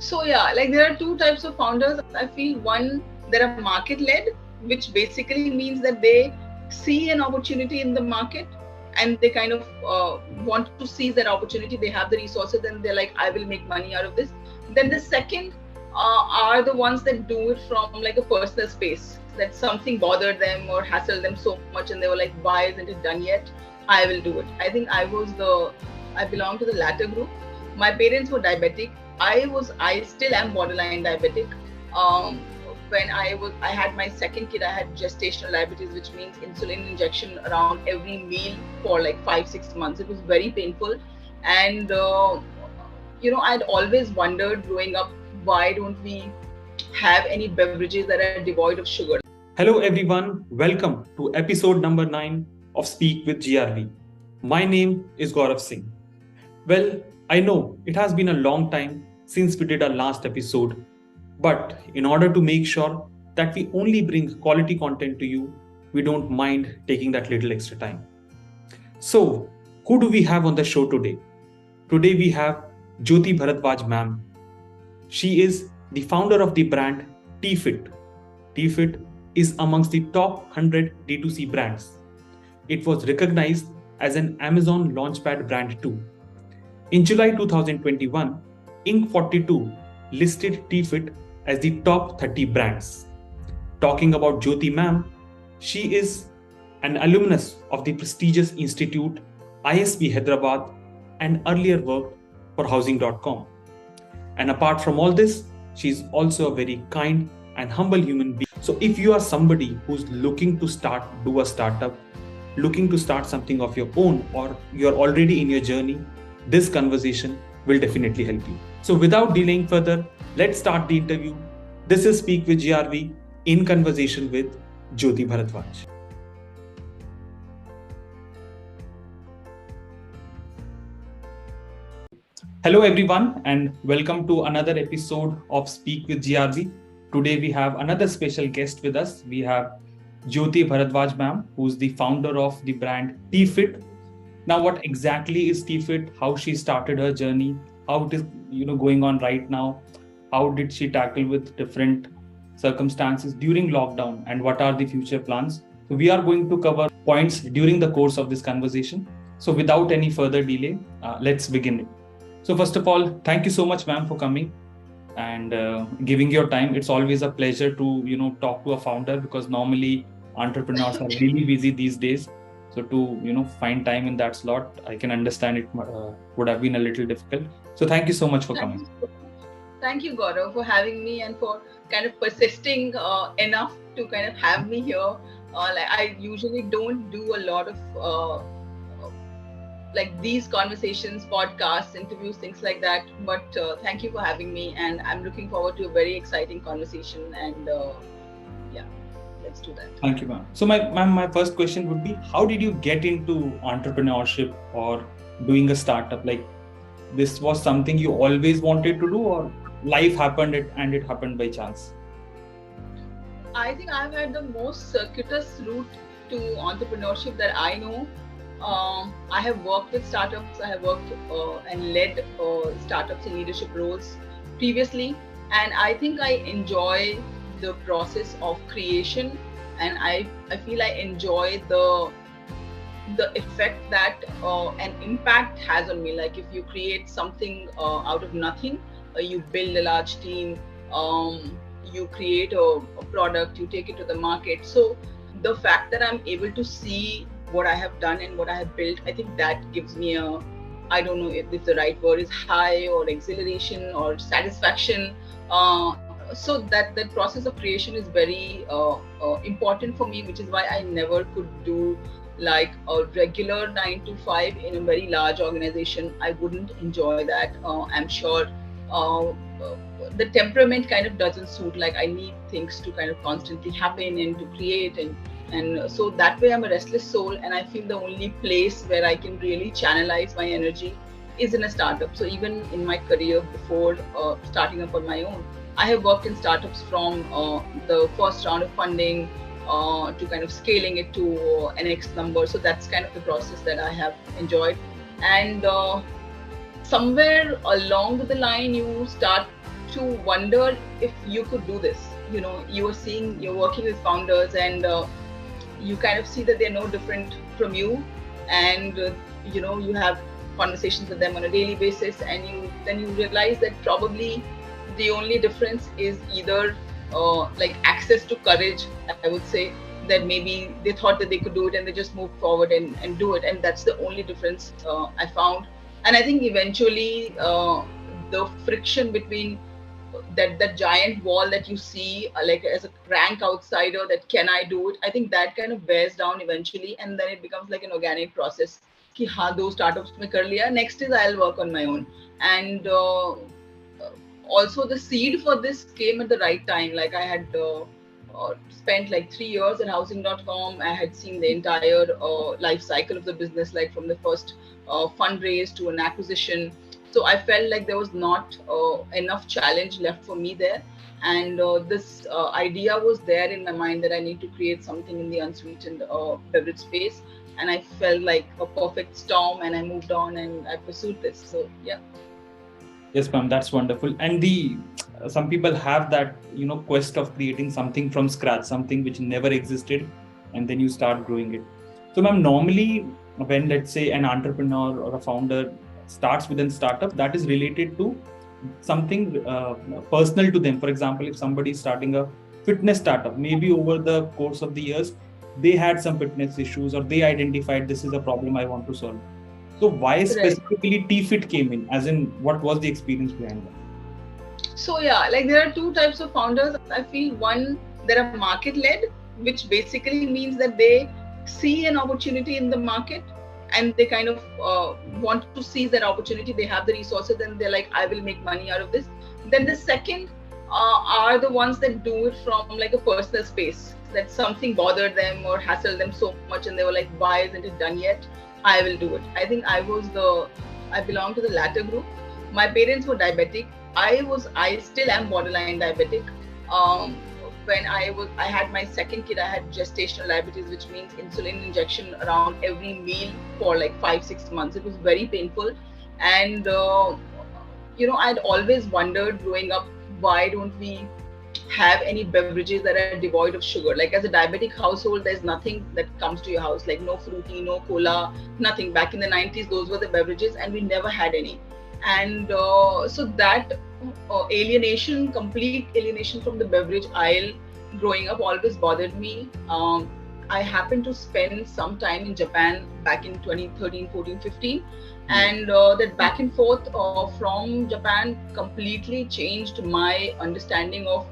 So yeah, like there are two types of founders. I feel one, there are market led, which basically means that they see an opportunity in the market and they kind of want to seize that opportunity. They have the resources and they're like, I will make money out of this. Then the second are the ones that do it from like a personal space, that something bothered them or hassled them so much and they were like, why isn't it done yet? I will do it. I think I belong to the latter group. My parents were diabetic. I still am borderline diabetic. When I had my second kid, I had gestational diabetes, which means insulin injection around every meal for like 5-6 months. It was very painful. And, I'd always wondered growing up, why don't we have any beverages that are devoid of sugar? Hello everyone, welcome to episode number 9 of Speak with GRV. My name is Gaurav Singh. Well, I know it has been a long time since we did our last episode, but in order to make sure that we only bring quality content to you, we don't mind taking that little extra time. So, who do we have on the show today? Today we have Jyoti Bharadwaj Ma'am. She is the founder of the brand TeaFit. TeaFit is amongst the top 100 D2C brands. It was recognized as an Amazon Launchpad brand too. In July 2021, Inc. 42 listed TeaFit as the top 30 brands. Talking about Jyoti Ma'am, she is an alumnus of the prestigious institute ISB Hyderabad and earlier worked for housing.com. And apart from all this, she is also a very kind and humble human being. So if you are somebody who's looking to do a startup, looking to start something of your own, or you're already in your journey, this conversation will definitely help you. So without delaying further, let's start the interview. This is Speak with GRV in conversation with Jyoti Bharadwaj. Hello everyone and welcome to another episode of Speak with GRV. Today we have another special guest with us. We have Jyoti Bharadwaj Ma'am, who's the founder of the brand TeaFit. Now, what exactly is TeaFit? How she started her journey? How it is going on right now? How did she tackle with different circumstances during lockdown? And what are the future plans? So we are going to cover points during the course of this conversation. So without any further delay, let's begin it. So first of all, thank you so much, ma'am, for coming and giving your time. It's always a pleasure to talk to a founder, because normally entrepreneurs are really busy these days. So to find time in that slot, I can understand it would have been a little difficult. So thank you so much for coming. Thank you, Gaurav, for having me and for kind of persisting enough to kind of have me here. I usually don't do a lot of like these conversations, podcasts, interviews, things like that. But thank you for having me, and I'm looking forward to a very exciting conversation. And let's do that. Thank you, ma'am. So my first question would be, how did you get into entrepreneurship or doing a startup? Like, this was something you always wanted to do, or life happened and it happened by chance? I think I've had the most circuitous route to entrepreneurship that I know. I have worked with startups. I have worked and led startups in leadership roles previously, and I think I enjoy the process of creation, and I feel I enjoy the effect that an impact has on me. Like if you create something out of nothing, you build a large team, you create a product, you take it to the market. So the fact that I'm able to see what I have done and what I have built, I think that gives me I don't know if the right word is high or exhilaration or satisfaction. So that process of creation is very important for me, which is why I never could do like a regular 9 to 5 in a very large organization. I wouldn't enjoy that. I'm sure the temperament kind of doesn't suit. Like I need things to kind of constantly happen and to create, and so that way I'm a restless soul, and I feel the only place where I can really channelize my energy is in a startup. So even in my career before starting up on my own, I have worked in startups from the first round of funding to kind of scaling it to an X number. So that's kind of the process that I have enjoyed. And somewhere along the line, you start to wonder if you could do this. You're working with founders, and you kind of see that they're no different from you, and you have conversations with them on a daily basis, and then you realize that probably the only difference is either like access to courage, I would say, that maybe they thought that they could do it and they just moved forward and do it, and that's the only difference I found. And I think eventually the friction between that giant wall that you see, like as a rank outsider, that can I do it, I think that kind of bears down eventually, and then it becomes like an organic process ki ha do startups mein kar liya, next is I'll work on my own. And also the seed for this came at the right time. Like I had spent like 3 years at housing.com. I had seen the entire life cycle of the business, like from the first fundraise to an acquisition. So I felt like there was not enough challenge left for me there. And this idea was there in my mind that I need to create something in the unsweetened beverage space. And I felt like a perfect storm, and I moved on and I pursued this. So yeah. Yes, ma'am, that's wonderful. And some people have that quest of creating something from scratch, something which never existed, and then you start growing it. So, ma'am, normally when, let's say, an entrepreneur or a founder starts within startup, that is related to something personal to them. For example, if somebody is starting a fitness startup, maybe over the course of the years they had some fitness issues, or they identified this is a problem I want to solve. So why specifically TeaFit came in? As in, what was the experience behind that? So yeah, like there are two types of founders. I feel one, there are market-led, which basically means that they see an opportunity in the market and they kind of want to seize that opportunity. They have the resources and they're like, I will make money out of this. Then the second are the ones that do it from like a personal space, that something bothered them or hassled them so much and they were like, why isn't it done yet? I will do it. I think I belong to the latter group. My parents were diabetic. I still am borderline diabetic. When I had my second kid, I had gestational diabetes, which means insulin injection around every meal for like 5-6 months. It was very painful. And, I'd always wondered growing up, why don't we have any beverages that are devoid of sugar? Like as a diabetic household, there's nothing that comes to your house, like no fruity, no cola, nothing. Back in the 90s, those were the beverages and we never had any. And so that complete alienation from the beverage aisle growing up always bothered me. I happened to spend some time in Japan back in 2013, 14, 15. And that back and forth from Japan completely changed my understanding of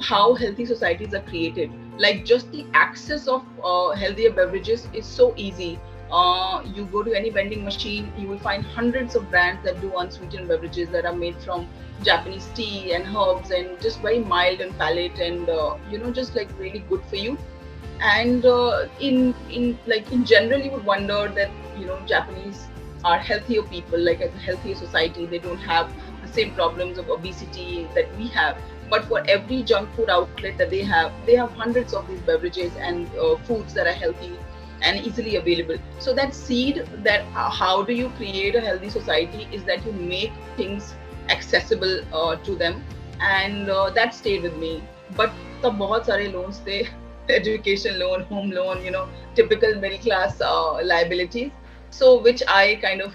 how healthy societies are created. Like just the access of healthier beverages is so easy. You go to any vending machine, you will find hundreds of brands that do unsweetened beverages that are made from Japanese tea and herbs and just very mild in palate and just like really good for you. And in general, you would wonder that Japanese are healthier people, like as a healthier society. They don't have the same problems of obesity that we have. But for every junk food outlet that they have hundreds of these beverages and foods that are healthy and easily available. So that seed, that how do you create a healthy society, is that you make things accessible to them, and that stayed with me. But the bahut sare loans the education loan, home loan, typical middle class liabilities. So which I kind of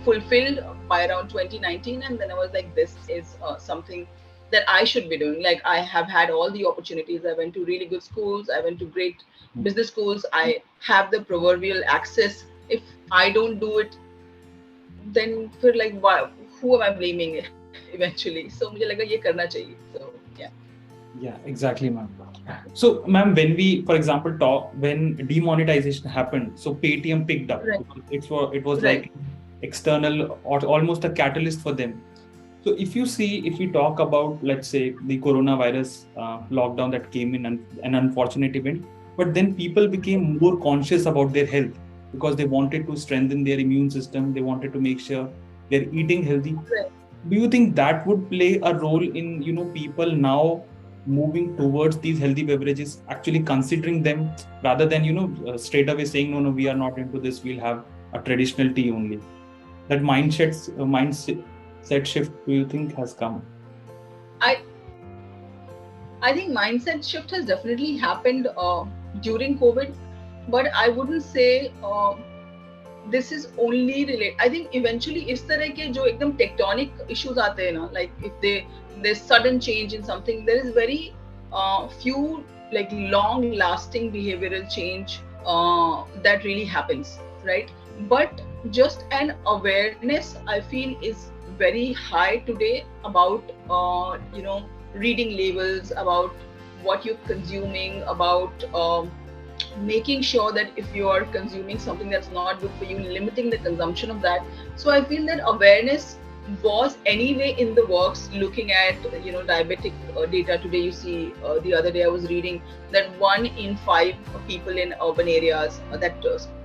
fulfilled by around 2019, and then I was like, this is something that I should be doing. Like I have had all the opportunities. I went to really good schools. I went to great business schools. I have the proverbial access. If I don't do it, then feel like, who am I blaming eventually? So mujhe laga ye karna chahiye. So yeah. Yeah, exactly, ma'am. So, ma'am, when we, for example, when demonetization happened, so Paytm picked up. Right. It was like external or almost a catalyst for them. So if we talk about, let's say, the coronavirus lockdown that came in, an unfortunate event, but then people became more conscious about their health because they wanted to strengthen their immune system. They wanted to make sure they're eating healthy. Right. Do you think that would play a role in, people now moving towards these healthy beverages, actually considering them rather than, straight away saying, no, we are not into this, we'll have a traditional tea only? That mindset mindset shift do you think has come? I think mindset shift has definitely happened during COVID, but I wouldn't say this is only related. I think eventually इस तरह के जो एकदम tectonic issues आते हैं ना, like if there's sudden change in something, there is very few like long lasting behavioral change that really happens, right? But just an awareness I feel is very high today about reading labels, about what you're consuming, about making sure that if you are consuming something that's not good for you, limiting the consumption of that. So I feel that awareness was anyway in the works. Looking at diabetic data today, you see the other day I was reading that 1 in 5 people in urban areas, that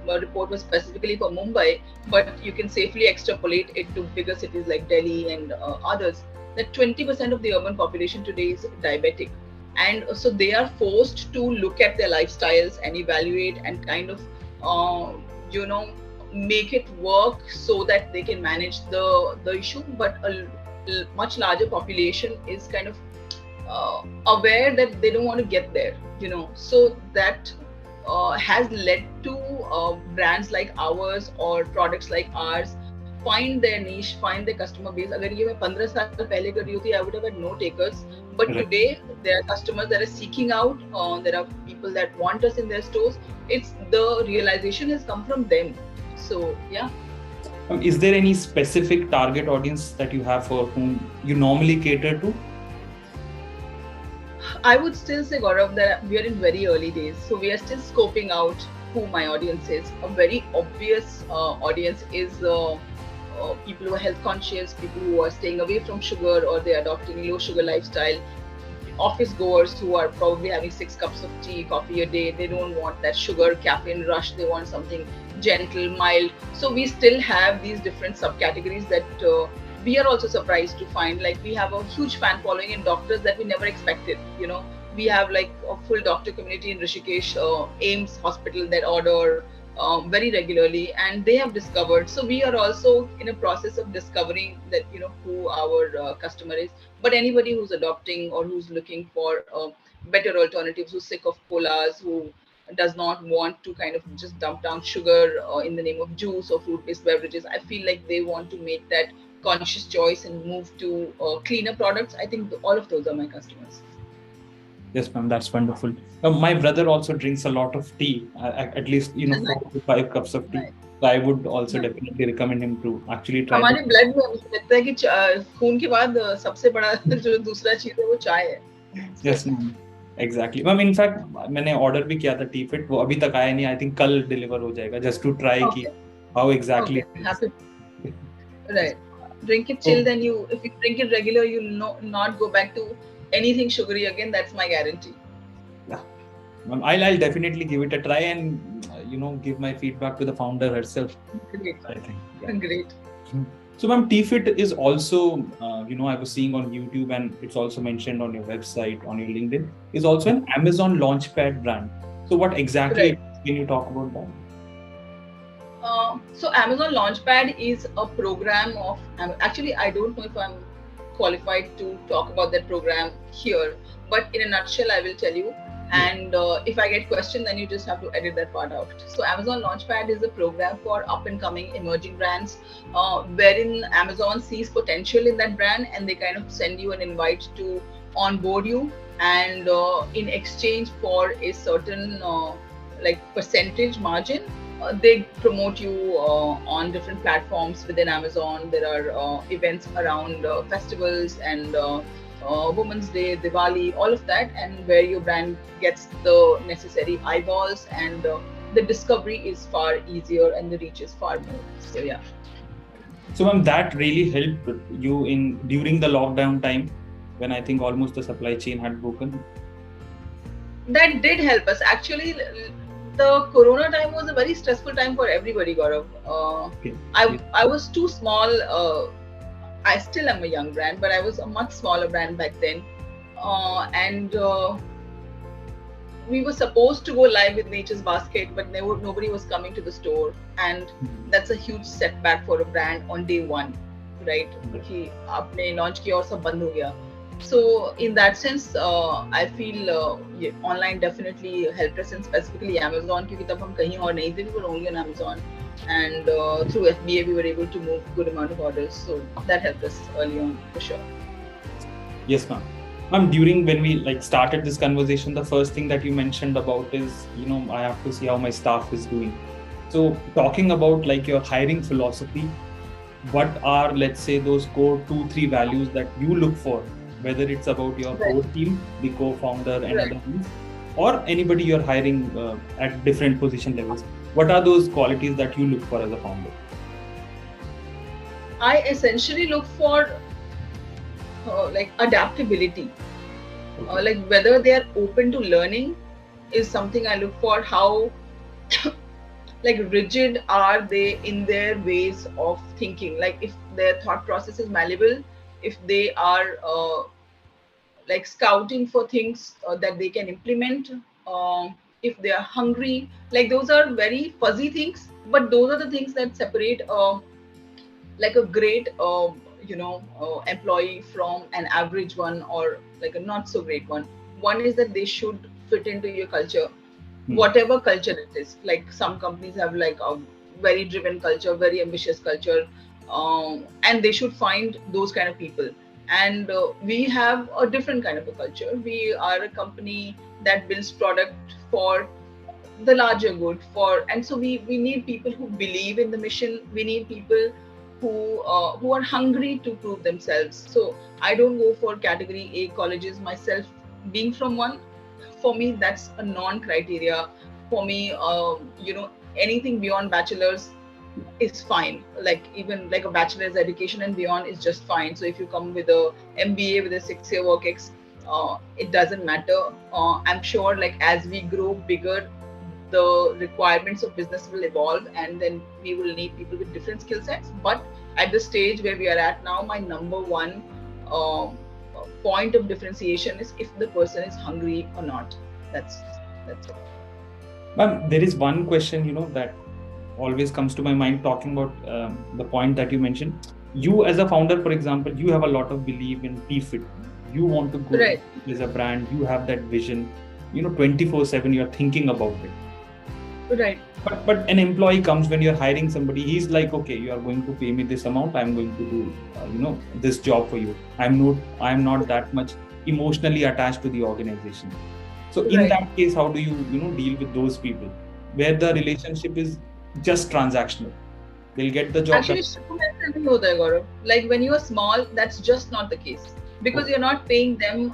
report was specifically for Mumbai, but you can safely extrapolate it to bigger cities like Delhi and others, that 20% of the urban population today is diabetic. And so they are forced to look at their lifestyles and evaluate and kind of make it work so that they can manage the issue. But a much larger population is kind of aware that they don't want to get there, so that has led to brands like ours or products like ours find their niche, find their customer base. अगर ये मैं 15 साल पहले कर रही होती, I would have had no takers. But today there are customers that are seeking out. There are people that want us in their stores. It's the realization has come from them. So yeah. Is there any specific target audience that you have for whom you normally cater to? I would still say, Gaurav, that we are in very early days. So we are still scoping out who my audience is. A very obvious audience is people who are health conscious, people who are staying away from sugar or they are adopting low sugar lifestyle, office goers who are probably having 6 cups of tea, coffee a day. They don't want that sugar caffeine rush. They want something gentle, mild. So we still have these different subcategories that we are also surprised to find. Like we have a huge fan following in doctors that we never expected. We have like a full doctor community in Rishikesh, AIMS hospital that order very regularly, and they have discovered. So we are also in a process of discovering that who our customer is. But anybody who's adopting or who's looking for better alternatives, who's sick of colas, who does not want to kind of just dump down sugar in the name of juice or fruit-based beverages, I feel like they want to make that conscious choice and move to cleaner products. I think all of those are my customers. Yes, ma'am, that's wonderful. My brother also drinks a lot of tea, at least 4 to 5 cups of tea. Right. So I would also definitely recommend him to actually try. हमारे blood में मुझे लगता है कि खून के बाद सबसे बड़ा जो दूसरा चीज है वो चाय है. Yes, ma'am. Exactly. Ma'am, in fact मैंने order भी किया था TeaFit, वो अभी तक आया नहीं. I think कल deliver हो जाएगा, just to try कि how exactly. Okay. Happy. Right. Drink it chilled, and if you drink it regular, you'll not go back to anything sugary again. That's my guarantee. Yeah, I'll definitely give it a try and give my feedback to the founder herself. Great. I think. Yeah. Great. So, ma'am, TeaFit is also I was seeing on YouTube, and it's also mentioned on your website, on your LinkedIn, is also an Amazon Launchpad brand. So, what exactly can you talk about that? So Amazon Launchpad is a program of, actually I don't know if I'm qualified to talk about that program here, but in a nutshell I will tell you, and if I get questioned then you just have to edit that part out. So Amazon Launchpad is a program for up and coming emerging brands, wherein Amazon sees potential in that brand and they kind of send you an invite to onboard you, and in exchange for a certain percentage margin, they promote you on different platforms within Amazon. There are events around festivals and Women's Day, Diwali, all of that, and where your brand gets the necessary eyeballs, and the discovery is far easier and the reach is far more. So yeah. So ma'am, that really helped you during the lockdown time, when I think almost the supply chain had broken? That did help us. Actually, the Corona time was a very stressful time for everybody, Gaurav. Okay. I was too small. I still am a young brand, but I was a much smaller brand back then. And we were supposed to go live with Nature's Basket, but nobody was coming to the store. And that's a huge setback for a brand on day one. right? कि आपने launch किया और सब बंद हो गया. So in that sense, I feel online definitely helped us, and specifically Amazon, क्योंकि तब हम कहीं और नहीं थे, we were only on Amazon, and through FBA we were able to move good amount of orders. So that helped us early on for sure. Yes, ma'am. Ma'am, during when we started this conversation, the first thing that you mentioned about is, I have to see how my staff is doing. So talking about your hiring philosophy, what are, let's say, those core 2-3 values that you look for, whether it's about your core team, the co-founder and other things, or anybody you're hiring at different position levels? What are those qualities that you look for as a founder? I essentially look for adaptability. Okay. Whether they are open to learning is something I look for. How rigid are they in their ways of thinking? If their thought process is malleable, if they are scouting for things that they can implement, if they are hungry, those are very fuzzy things, but those are the things that separate a great employee from an average one, or a not so great one. One is that they should fit into your culture, whatever culture it is. Some companies have a very driven culture, very ambitious culture, and they should find those kind of people. And we have a different kind of a culture. We are a company that builds product for the larger good, and so we need people who believe in the mission. We need people who are hungry to prove themselves. So I don't go for category A colleges myself. Being from one, for me, that's a non-criteria. For me, anything beyond bachelor's is fine. Even a bachelor's education and beyond is just fine. So if you come with a MBA with a 6-year work ex, it doesn't matter. I'm sure as we grow bigger, the requirements of business will evolve, and then we will need people with different skill sets. But at the stage where we are at now, my number one point of differentiation is if the person is hungry or not. That's it. Ma'am, there is one question, that always comes to my mind talking about the point that you mentioned. You as a founder, for example, you have a lot of belief in TeaFit. You want to go as a brand. You have that vision. 24/7 you're thinking about it. Right. But an employee comes when you're hiring somebody, he's like, okay, you are going to pay me this amount, I'm going to do this job for you. I'm not that much emotionally attached to the organization. So in that case, how do you deal with those people where the relationship is just transactional? They'll get the job. Actually, when you are small, that's just not the case, because you're not paying them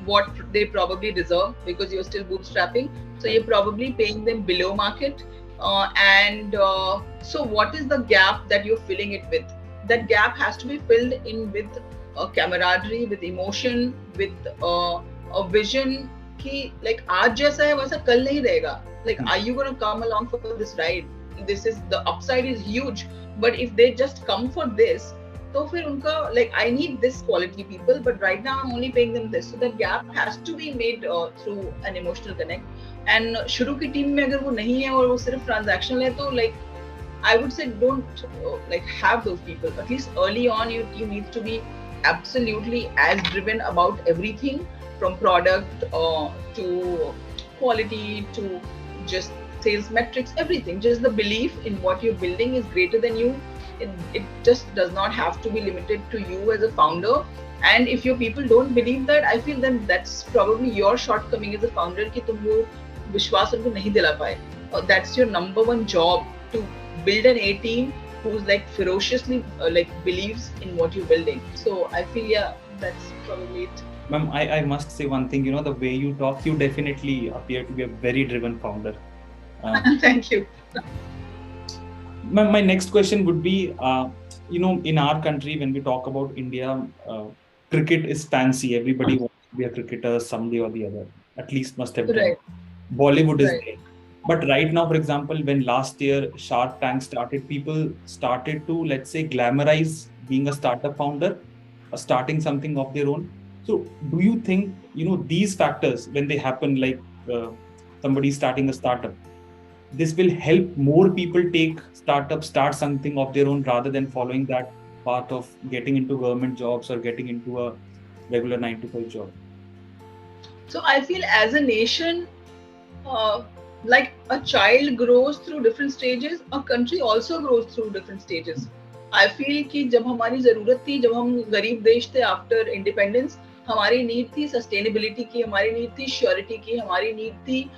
what they probably deserve, because you're still bootstrapping. So you're probably paying them below market. So what is the gap that you're filling it with? That gap has to be filled in with camaraderie, with emotion, with a vision. Ki, aaj jaisa hai, waisa kal nahi rahega. Are you going to come along for this ride? The upside is huge. But if they just come for this, तो फिर उनका I need this quality people, but right now I'm only paying them this. So that gap has to be made through an emotional connect. And शुरू की team में अगर वो नहीं है और वो सिर्फ transactional है, तो I would say don't have those people. At least early on, your team needs to be absolutely as driven about everything, from product to quality to just sales metrics, everything. Just the belief in what you're building is greater than you. It just does not have to be limited to you as a founder. And if your people don't believe that, I feel then that's probably your shortcoming as a founder कि तुम वो विश्वास उनको नहीं दिला पाए. That's your number one job, to build an A team who's ferociously believes in what you're building. So I feel that's probably it. Ma'am, I must say one thing. The way you talk, you definitely appear to be a very driven founder. Thank you. My next question would be, in our country, when we talk about India, cricket is fancy. Everybody wants to be a cricketer someday or the other. At least must have done. Bollywood is there. But right now, for example, when last year Shark Tank started, people started to, let's say, glamorize being a startup founder, or starting something of their own. So do you think, these factors, when they happen, somebody starting a startup, this will help more people start something of their own rather than following that path of getting into government jobs or getting into a regular 9 to 5 job? So I feel as a nation, like a child grows through different stages, a country also grows through different stages. I feel कि जब हमारी जरूरत थी, जब हम गरीब देश थे आफ्टर इंडिपेंडेंस, हमारी नीड थी सस्टेनेबिलिटी की, हमारी नीड थी श्योरिटी की, हमारी नीड थी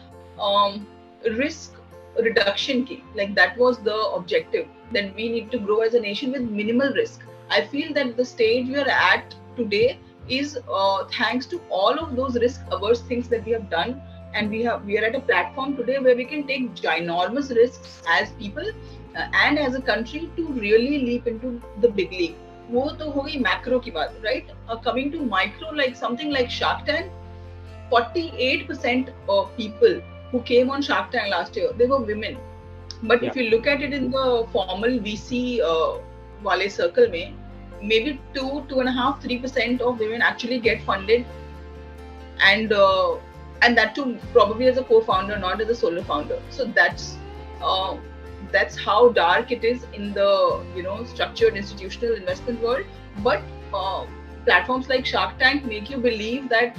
रिस्क reduction की. Like that was the objective, that we need to grow as a nation with minimal risk. I feel that the stage we are at today is thanks to all of those risk averse things that we have done, and we are at a platform today where we can take ginormous risks as people and as a country to really leap into the big league. वो तो हो गई macro की बात, right? Coming to micro, like something like Shark Tank, 48% of people who came on Shark Tank last year, they were women. But if you look at it in the formal VC wale circle mein, maybe 2.5, 3% of women actually get funded, and that too probably as a co-founder, not as a solo founder. So that's how dark it is in the structured institutional investment world. But platforms like Shark Tank make you believe that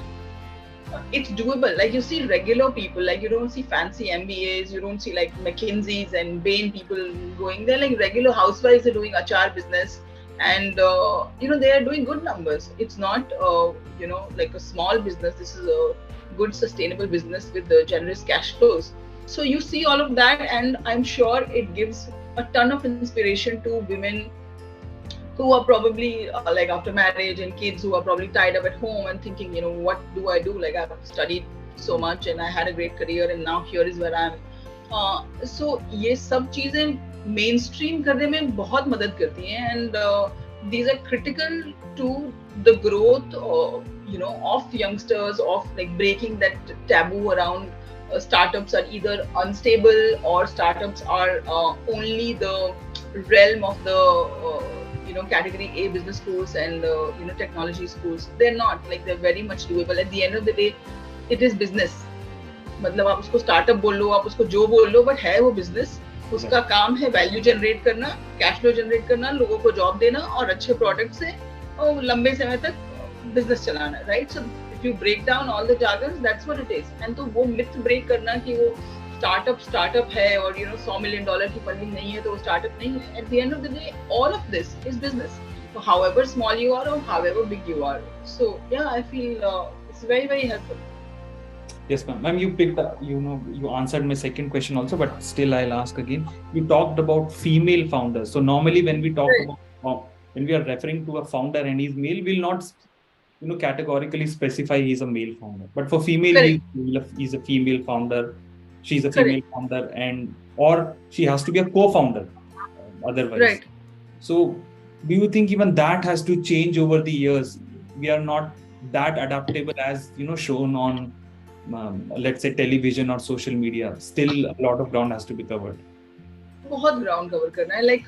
it's doable. Like you see regular people, like you don't see fancy MBAs, you don't see like McKinsey's and Bain people going there. Like regular housewives are doing achar business, and they are doing good numbers. It's not like a small business. This is a good sustainable business with the generous cash flows. So you see all of that, and I'm sure it gives a ton of inspiration to women who are probably like after marriage and kids, who are probably tied up at home and thinking, what do I do? Like I've studied so much and I had a great career, and now here is where I am. So ये सब चीजें mainstream करने में बहुत मदद करती हैं, and these are critical to the growth of youngsters, of like breaking that taboo around startups are either unstable or startups are only the realm of the category A business schools and technology schools. They're not. Like they're very much doable. At the end of the day, it is business. मतलब आप उसको startup बोल लो, आप उसको जो बोल लो, but है वो business. उसका काम है value generate करना, cash flow generate करना, लोगों को job देना और अच्छे product से और लंबे समय तक business चलाना, right? So if you break down all the jargons, that's what it is. And तो वो myth break करना कि वो startup है और $100 million की funding नहीं है तो वो startup नहीं है. At the end of the day, all of this is business. So however small you are or however big you are. So yeah, I feel it's very, very helpful. Yes, ma'am. Ma'am, you picked up, you answered my second question also, but still I'll ask again. You talked about female founders. So normally when we talk about, when we are referring to a founder and he's male, we'll not categorically specify he's a male founder. But for female, he's a female founder. She's a female founder, and or she has to be a co-founder otherwise. Right. So do you think even that has to change over the years? We are not that adaptable as shown on let's say television or social media. Still a lot of ground has to be covered. बहुत ground cover करना है. Like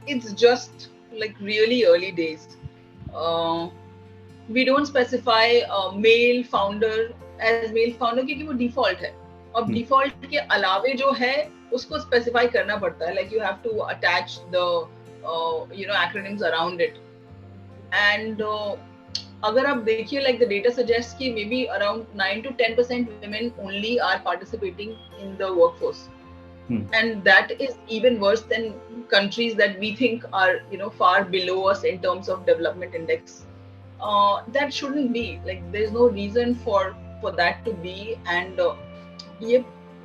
it's just like really early days. We don't specify male founder as male founder क्योंकि वो default है. और default के अलावे जो है उसको स्पेसिफाई करना पड़ता है. Like you have to attach the acronyms around it. And अगर आप देखिए, लाइक द डेटा सजेस्ट कि may be around 9 to 10% women only are participating in the workforce. And that is even worse than countries that we think are far below us in terms of development index. That shouldn't be. Like there's no reason for that to be. And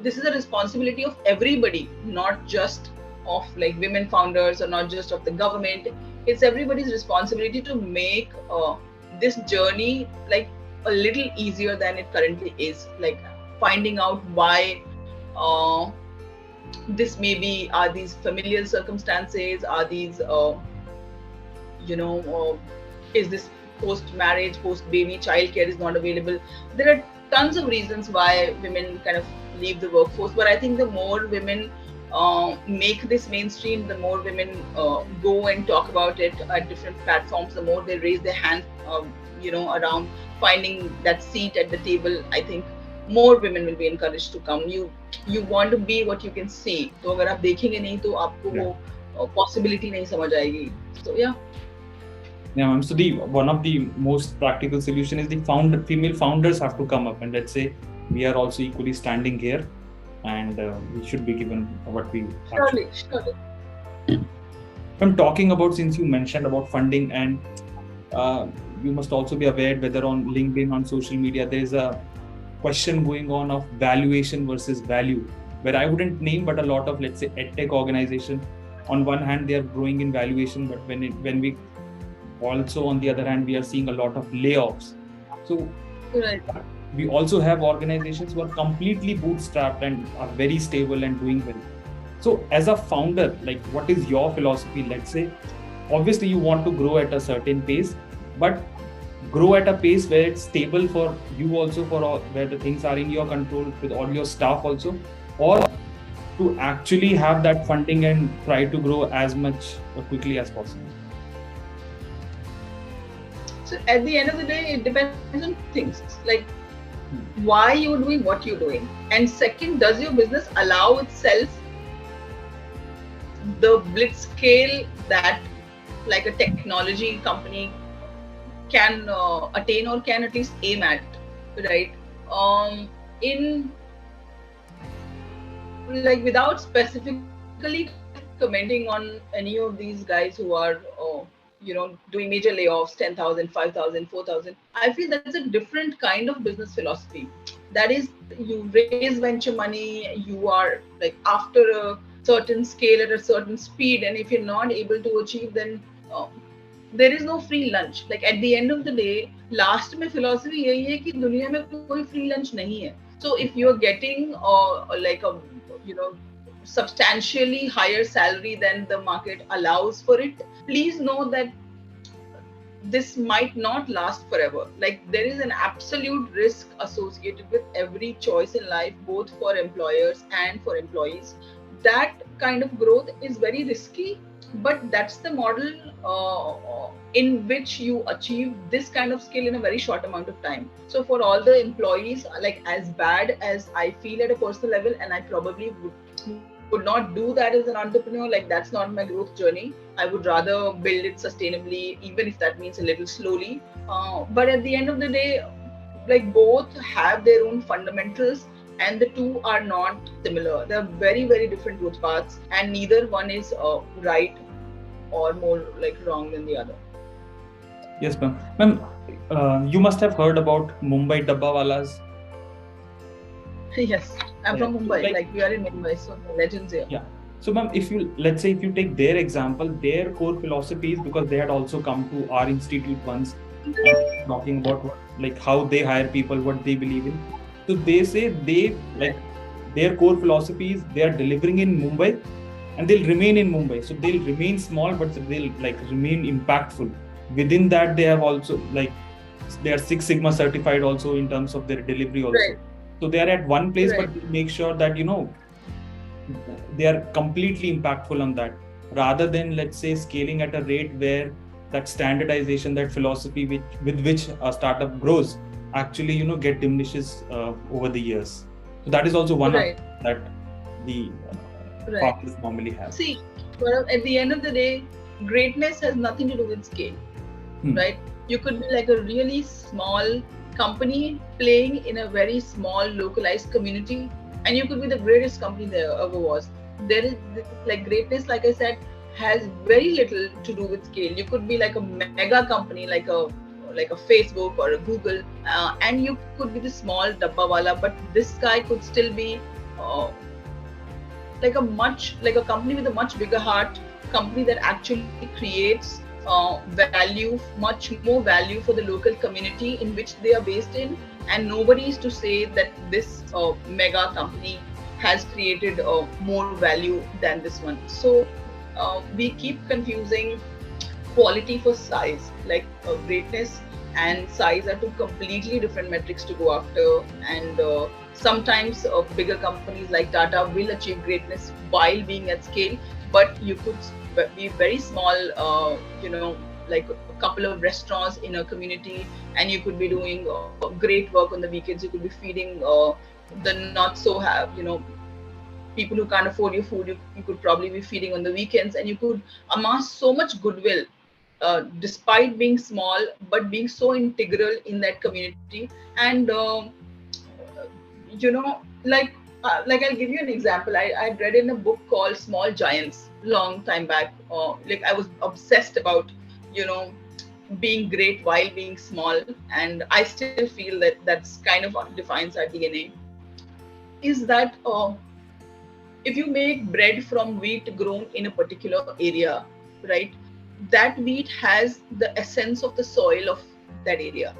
this is a responsibility of everybody, not just of like women founders or not just of the government. It's everybody's responsibility to make this journey like a little easier than it currently is. Like finding out why this may be, are these familial circumstances, are these is this post marriage, post baby childcare is not available. There are tons of reasons why women kind of leave the workforce, but I think the more women make this mainstream, the more women go and talk about it at different platforms, the more they raise their hand around finding that seat at the table. I think more women will be encouraged to come. You want to be what you can see. तो अगर आप देखेंगे नहीं तो आपको वो possibility नहीं समझ आएगी. So yeah. Yeah, ma'am. So the one of the most practical solution is the female founders have to come up, and let's say we are also equally standing here, and we should be given what we actually. Surely. I'm talking about, since you mentioned about funding, and you must also be aware whether on LinkedIn, on social media, there is a question going on of valuation versus value, where I wouldn't name, but a lot of, let's say, edtech organization, on one hand they are growing in valuation, but when we also, on the other hand, we are seeing a lot of layoffs. So Right. we also have organizations who are completely bootstrapped and are very stable and doing well. So as a founder, like, what is your philosophy? Let's say, obviously you want to grow at a certain pace, but grow at a pace where it's stable for you also, for all, where the things are in your control with all your staff also, or to actually have that funding and try to grow as much quickly as possible. So at the end of the day, it depends on things like why you're doing what you're doing, and second, does your business allow itself the blitz scale that like a technology company can attain or can at least aim at, right? In like, without specifically commenting on any of these guys who are doing major layoffs, 10,000, 5,000, 4,000, I feel that's a different kind of business philosophy. That is, you raise venture money, you are like after a certain scale at a certain speed, and if you're not able to achieve, then there is no free lunch. Like, at the end of the day, last में philosophy यही है कि दुनिया में कोई free lunch नहीं है. So if you're getting like a substantially higher salary than the market allows for it, please know that this might not last forever. Like, there is an absolute risk associated with every choice in life, both for employers and for employees. That kind of growth is very risky, but that's the model in which you achieve this kind of skill in a very short amount of time. So for all the employees, like, as bad as I feel at a personal level, and I probably would not do that as an entrepreneur, like, that's not my growth journey. I would rather build it sustainably, even if that means a little slowly. But at the end of the day, like, both have their own fundamentals, and the two are not similar. They're very, very different growth paths, and neither one is right or more like wrong than the other. Yes, ma'am. Ma'am, you must have heard about Mumbai Dabbawalas. Yes, I'm from Mumbai. Like, we are in Mumbai, so legends here. Yeah. So, ma'am, let's say if you take their example, their core philosophy is, because they had also come to our institute once, talking about how they hire people, what they believe in. So they say their core philosophy is they are delivering in Mumbai, and they'll remain in Mumbai. So they'll remain small, but they'll remain impactful. Within that, they have also they are Six Sigma certified also in terms of their delivery also. Right. So they are at one place, but they make sure that they are completely impactful on that, rather than, let's say, scaling at a rate where that standardization, that philosophy with which a startup grows, actually get diminishes over the years. So that is also one of that the founders normally have. See, well, at the end of the day, greatness has nothing to do with scale, right? You could be like a really small company playing in a very small localized community, and you could be the greatest company there ever was. There is greatness, like I said, has very little to do with scale. You could be like a mega company, like a Facebook or a Google, and you could be the small dabbawala, but this guy could still be like a company with a much bigger heart, company that actually creates value, much more value for the local community in which they are based in, and nobody is to say that this mega company has created more value than this one. So we keep confusing quality for size. Like, greatness and size are two completely different metrics to go after, and sometimes bigger companies like Tata will achieve greatness while being at scale, but you could be very small, like a couple of restaurants in a community, and you could be doing great work on the weekends. You could be feeding the not so people who can't afford your food. You could probably be feeding on the weekends, and you could amass so much goodwill despite being small, but being so integral in that community. And like I'll give you an example. I read in a book called Small Giants long time back. Like I was obsessed about, you know, being great while being small, and I still feel that that's kind of defines our DNA. Is that if you make bread from wheat grown in a particular area, right? That wheat has the essence of the soil of that area.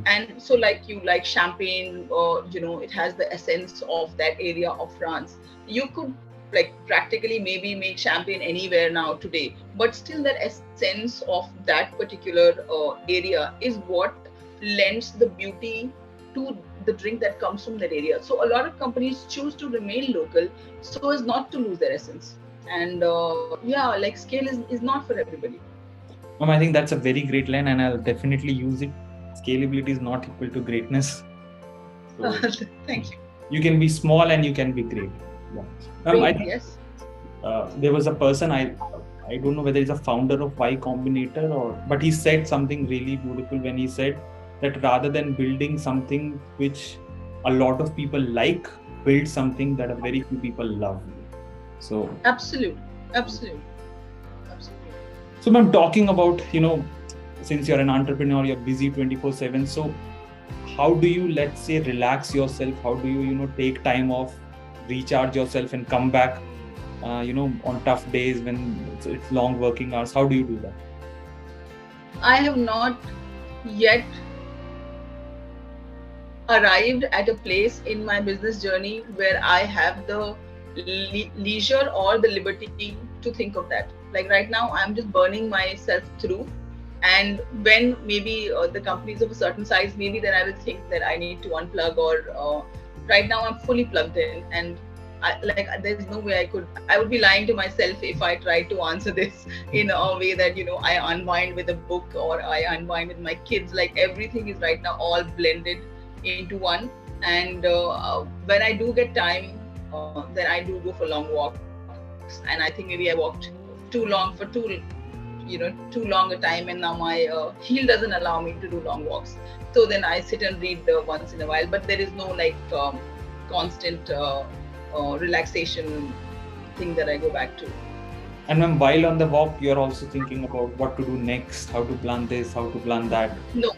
And so like you like champagne, or you know, it has the essence of that area of France. You could like practically maybe make champagne anywhere now today, but still that essence of that particular area is what lends the beauty to the drink that comes from that area. So a lot of companies choose to remain local so as not to lose their essence. And yeah, like scale is not for everybody. I think that's a very great line, and I'll definitely use it. Scalability is not equal to greatness. So thank you. You can be small and you can be great. Yeah. I think, yes. There was a person, I don't know whether he's a founder of Y Combinator but he said something really beautiful when he said that rather than building something which a lot of people like, build something that a very few people love. So absolutely. So I'm talking about, you know, since you're an entrepreneur, you're busy 24/7. So how do you, let's say, relax yourself? How do you, you know, take time off, recharge yourself and come back, you know, on tough days when it's long working hours? How do you do that? I have not yet arrived at a place in my business journey where I have the leisure or the liberty to think of that. Like right now, I'm just burning myself through. And when maybe the company is of a certain size, maybe then I will think that I need to unplug, or right now I'm fully plugged in, and there's no way I would be lying to myself if I tried to answer this in a way that, you know, I unwind with a book or I unwind with my kids. Like everything is right now all blended into one. And when I do get time, then I do go for long walks. And I think maybe I walked too long a time, and now my heel doesn't allow me to do long walks. So then I sit and read once in a while, but there is no like constant relaxation thing that I go back to. And then while on the walk, you're also thinking about what to do next, how to plan this, how to plan that? No.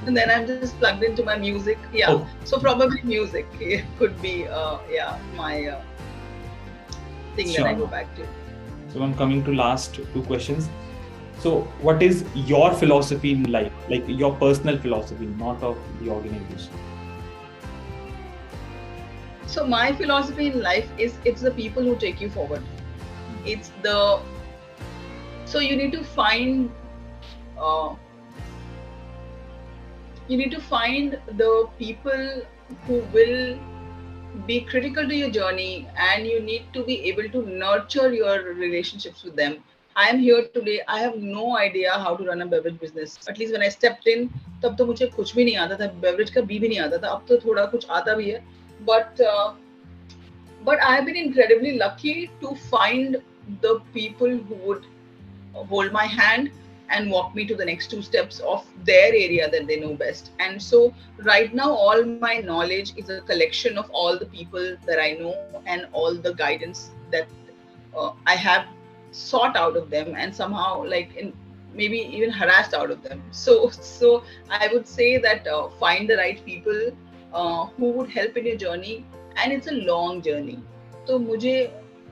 And then I'm just plugged into my music. Yeah. Oh. So probably music could be my thing that I go back to. So I'm coming to last two questions. So what is your philosophy in life? Like your personal philosophy, not of the organization? So my philosophy in life is it's the people who take you forward. So you need to find the people who will be critical to your journey, and you need to be able to nurture your relationships with them. I am here today. I have no idea how to run a beverage business. At least when I stepped in, तब तो मुझे कुछ भी नहीं आता था, beverage का भी नहीं आता था. अब तो थोड़ा कुछ आता भी है. But I have been incredibly lucky to find the people who would hold my hand and walk me to the next two steps of their area that they know best. And so right now, all my knowledge is a collection of all the people that I know and all the guidance that I have sought out of them, and somehow maybe even harassed out of them. So I would say that find the right people who would help in your journey, and it's a long journey. So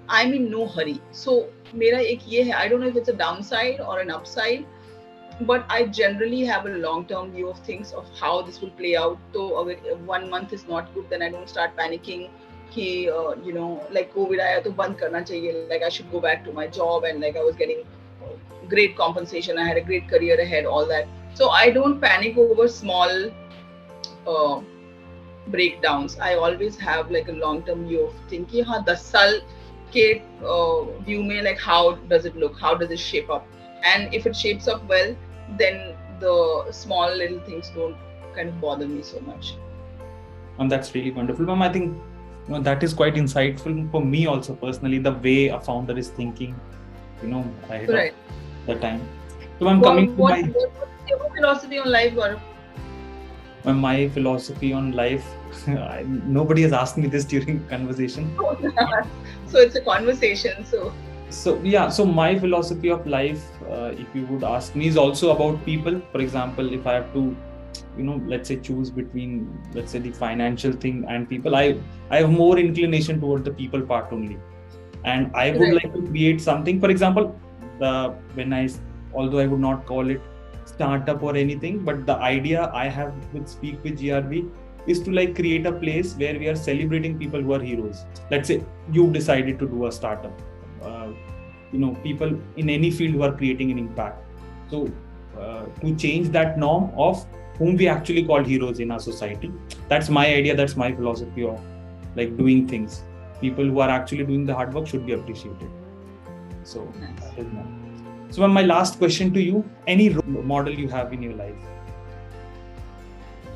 I'm in no hurry. So मेरा एक ये है, I don't know if it's a downside or an upside, but I generally have a long-term view of things, of how this will play out. So if 1 month is not good, then I don't start panicking. Like COVID आया तो बंद करना चाहिए. Like I should go back to my job, and like I was getting great compensation. I had a great career ahead, all that. So I don't panic over small breakdowns. I always have like a long-term view of thinking, हाँ 10 साल के view में, like how does it look? How does it shape up? And if it shapes up well, then the small little things don't kind of bother me so much. And that's really wonderful, Ma'am. I think that is quite insightful for me also personally, the way a founder is thinking, ahead of the time. So I'm coming to What's your philosophy on life, Gaurav? my philosophy on life. Nobody has asked me this during conversation. So it's a conversation. So my philosophy of life, if you would ask me, is also about people. For example, if I have to, let's say choose between, let's say, the financial thing and people, I have more inclination toward the people part only, and I would like to create something. For example, although I would not call it startup or anything, but the idea I have with Speak with GRV is to like create a place where we are celebrating people who are heroes. Let's say you decided to do a startup. People in any field who are creating an impact. So to change that norm of whom we actually call heroes in our society, that's my idea, that's my philosophy of like doing things. People who are actually doing the hard work should be appreciated. So so my last question to you, any role model you have in your life?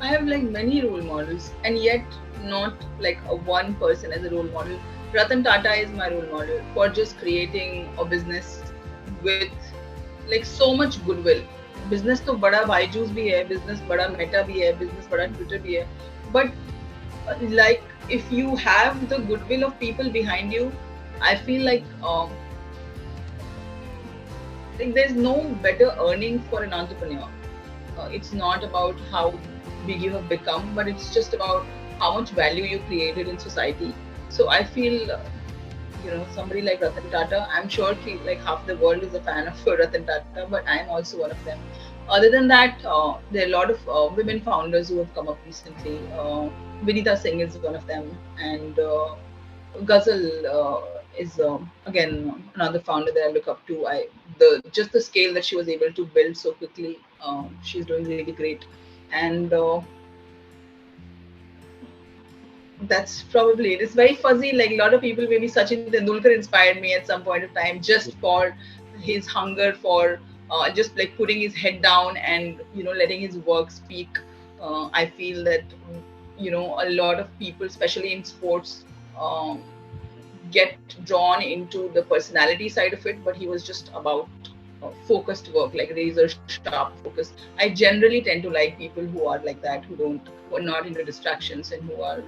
I have like many role models, and yet not like a one person as a role model. Ratan Tata is my role model for just creating a business with like so much goodwill. Business तो बड़ा बायजूस भी है, business बड़ा Meta भी है, business बड़ा Twitter भी है. But like if you have the goodwill of people behind you, I feel like there's no better earning for an entrepreneur. It's not about how big you have become, but it's just about how much value you created in society. So I feel, somebody like Ratan Tata, I'm sure like half the world is a fan of Ratan Tata, but I'm also one of them. Other than that, there are a lot of women founders who have come up recently. Vinita Singh is one of them, and Ghazal is again another founder that I look up to. Just the scale that she was able to build so quickly, she's doing really great, and that's probably it. It's very fuzzy. Like a lot of people, maybe Sachin Tendulkar inspired me at some point of time just for his hunger for just like putting his head down and letting his work speak. I feel that a lot of people, especially in sports, get drawn into the personality side of it, but he was just about focused work, like razor sharp focus. I generally tend to like people who are like that, who are not into distractions and who are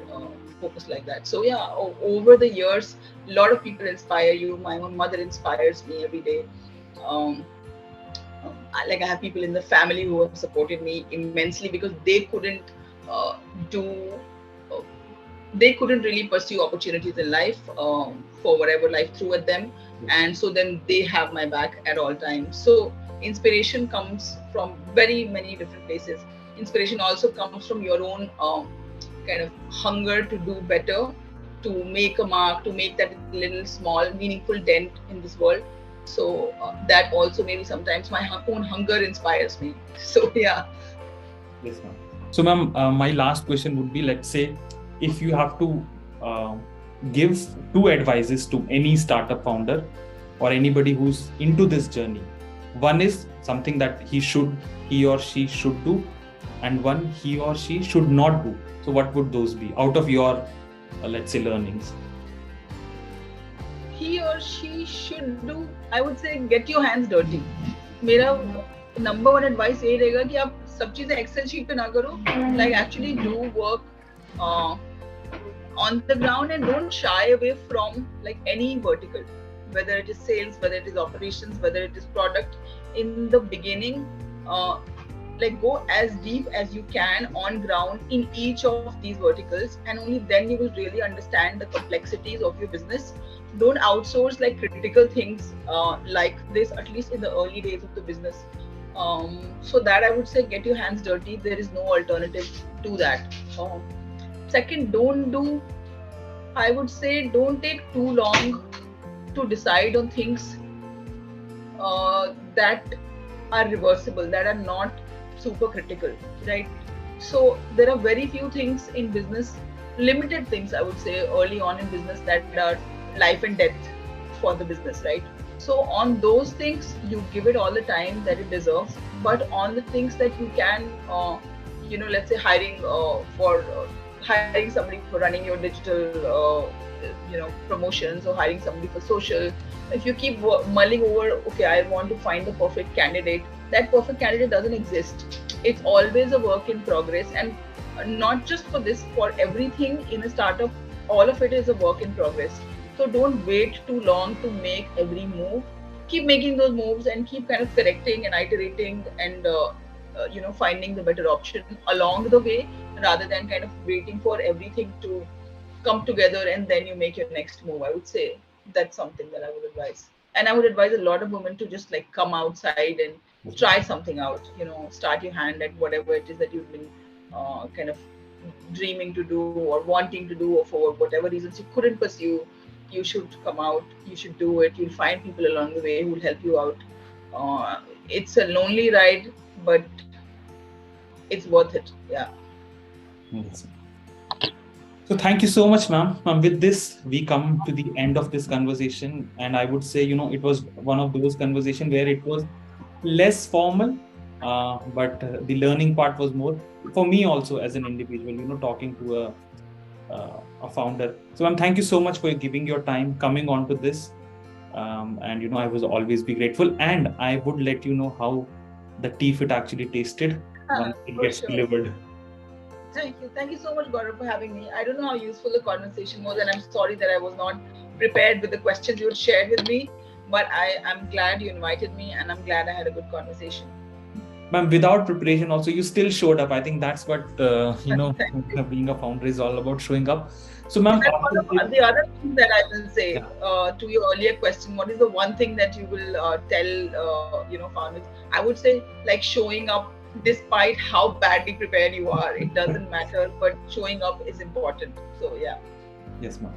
focused like that. So yeah, over the years, a lot of people inspire you. My own mother inspires me every day. I have people in the family who have supported me immensely because they couldn't really pursue opportunities in life for whatever life threw at them. And so then they have my back at all times. So inspiration comes from very many different places. Inspiration also comes from your own kind of hunger to do better, to make a mark, to make that little small meaningful dent in this world. So that also maybe sometimes my own hunger inspires me. So yeah. Yes, ma'am. So ma'am, my last question would be, let's say, if you have to give two advices to any startup founder or anybody who's into this journey, one is something that he or she should do, and one he or she should not do. So what would those be out of your, let's say, learnings? He or she should do, I would say, get your hands dirty. मेरा number one advice ये रहेगा कि आप सब चीजें Excel sheet पे ना करो, like actually do work on the ground and don't shy away from like any vertical, whether it is sales, whether it is operations, whether it is product. In the beginning, like go as deep as you can on ground in each of these verticals, and only then you will really understand the complexities of your business. Don't outsource like critical things like this, at least in the early days of the business. So that I would say, get your hands dirty. There is no alternative to that. Second, I would say don't take too long to decide on things that are reversible, that are not super critical, right? So there are very few things in business, limited things I would say early on in business, that are life and death for the business, right? So on those things, you give it all the time that it deserves. But on the things that you can, let's say hiring somebody for running your digital, promotions, or hiring somebody for social. If you keep mulling over, okay, I want to find the perfect candidate, that perfect candidate doesn't exist. It's always a work in progress, and not just for this, for everything in a startup, all of it is a work in progress. So don't wait too long to make every move. Keep making those moves and keep kind of correcting and iterating and finding the better option along the way, rather than kind of waiting for everything to come together and then you make your next move. I would say that's something that I would advise. And I would advise a lot of women to just like come outside and try something out, start your hand at whatever it is that you've been kind of dreaming to do or wanting to do, or for whatever reasons you couldn't pursue. You should come out, you should do it. You'll find people along the way who will help you out. It's a lonely ride, but it's worth it. Yeah. Yes. So thank you so much, ma'am. With this, we come to the end of this conversation. And I would say, it was one of those conversations where it was less formal, but the learning part was more for me also as an individual, talking to a founder. So ma'am, thank you so much for giving your time, coming on to this. And, I was always be grateful. And I would let you know how the TeaFit actually tasted once it gets delivered. Thank you. Thank you so much, Gaurav, for having me. I don't know how useful the conversation was, and I'm sorry that I was not prepared with the questions you had shared with me, but I'm glad you invited me, and I'm glad I had a good conversation. Ma'am, without preparation also, you still showed up. I think that's what, being a founder is all about, showing up. So ma'am, the other thing that I will say to your earlier question, what is the one thing that you will tell, founders? I would say like showing up despite how badly prepared you are. It doesn't matter, but showing up is important. So yeah. Yes, ma'am.